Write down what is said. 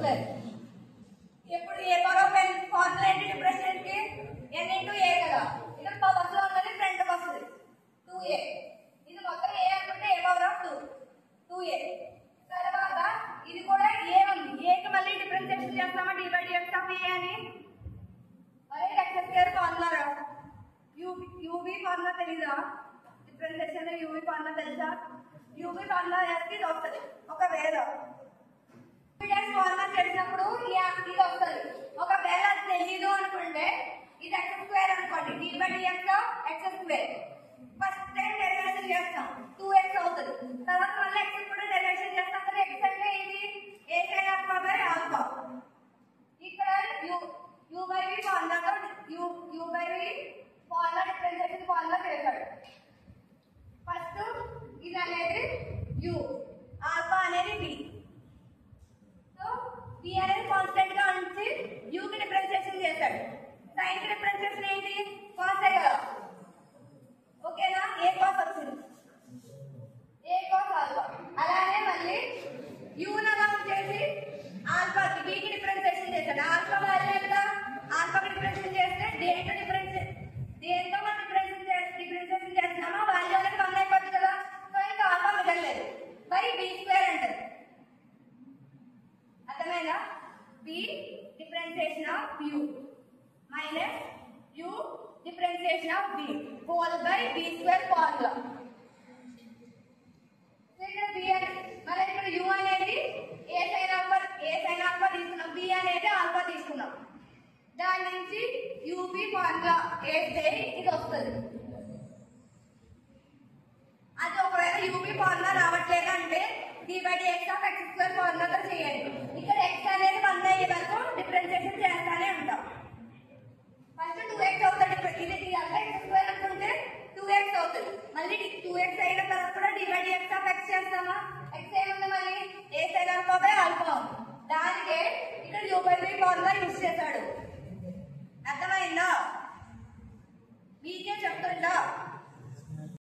Square. ఇప్పుడు ఏ power of n formula ఏంటి differentiate కి n ఇంటూ a కదా. ఇక్కడ పవర్స్ లో ఉన్నది ఫ్రంట్ వస్తుంది 2a. ఇది మొత్తం a అనుకుంటే a పవర్ ఆఫ్ 2a. తర్వాత ఇది కూడా a ఉంది. a కి మళ్ళీ డిఫరెన్షియేషన్ చేస్తామా d/dx ఆఫ్ a అని. మరి x స్క్వేర్ ఫార్ములా రా uv ఫార్ములా తెలీదా? డిఫరెన్షియేషన్ uv ఫార్ములా తెలుసా? uv ఫార్ములా కి వస్తుంది. ఒకవేళ ds ఫార్ములా తెలిసినప్పుడు ఇది వస్తుంది. ఒకవేళ అది తెలీదు అనుకుంటే ఇది x స్క్వేర్ అనుకోండి. d/dx of x square. First time derivation చేస్తాం 2x అవుతుంది. తర్వాత మళ్ళీ x కూడా డెరివేషన్ చేస్తాం కదా. x అంటే ఏంటి? a sin alpha by alpha. ఇక్కడ u/v ఫార్ములాతో u/v formula differentiation formula చేశాడు. ఫస్ట్ ఇది అనేది u, ఆల్ఫా అనేది v. సో v అనేది కాన్స్టెంట్ గా ఉంచి u కి డిఫరెన్షియేషన్ చేశాడు. sin కి డిఫరెన్షియేషన్ ఏంటి? cos ఏ కదా. ఓకేనా? a cos వచ్చింది. a cos alpha. అలానే మళ్ళీ u ని అలా ఉంచేసి ఆల్ఫా కి v కి డిఫరెన్షియేషన్ చేశాడు. ఆల్ఫా వాల్యూ ఎంత? ఆల్ఫా కి డిఫరెన్షియేషన్ చేస్తే దేంతో మనం డిఫరెన్షియేషన్ చేస్తున్నామో వాల్యూ అనేది 1 అయిపోతుంది కదా. సో ఇంకా ఆల్ఫా మిగలలేదు. బై b స్క్వేర్ అంటారు. అర్థమైందా? b differentiation of u minus u differentiation of v whole by b square formula. ఇక్కడ b మరి ఇక్కడ u అనేది a sin alpha తీసుకున్నాం. b అనేది ఆల్ఫా తీసుకున్నాం. దాని నుంచి uv ఫార్ములా వేస్తే ఇది వస్తుంది. అది ఒకవేళ uv ఫార్ములా రావట్లేదు అంటే d/dx ఆఫ్ x స్క్వేర్ ఫార్ములాతో చేయండి. ఇక్కడ x అనేది 1 అయ్యే వరకు డిఫరెన్షియేషన్ చేస్తానే ఉంటాం. ఫస్ట్ 2x అవుతుంది. ఇది తీయాలి. x స్క్వేర్ అనుకుంటే 2x అవుతుంది. మళ్ళీ 2x అయిన తర్వాత కూడా d/dx ఆఫ్ x చేస్తామా? x ఏముంది మళ్ళీ a sin alpha by alpha ఉంది. దానికే ఇక్కడ u/v ఫార్ములా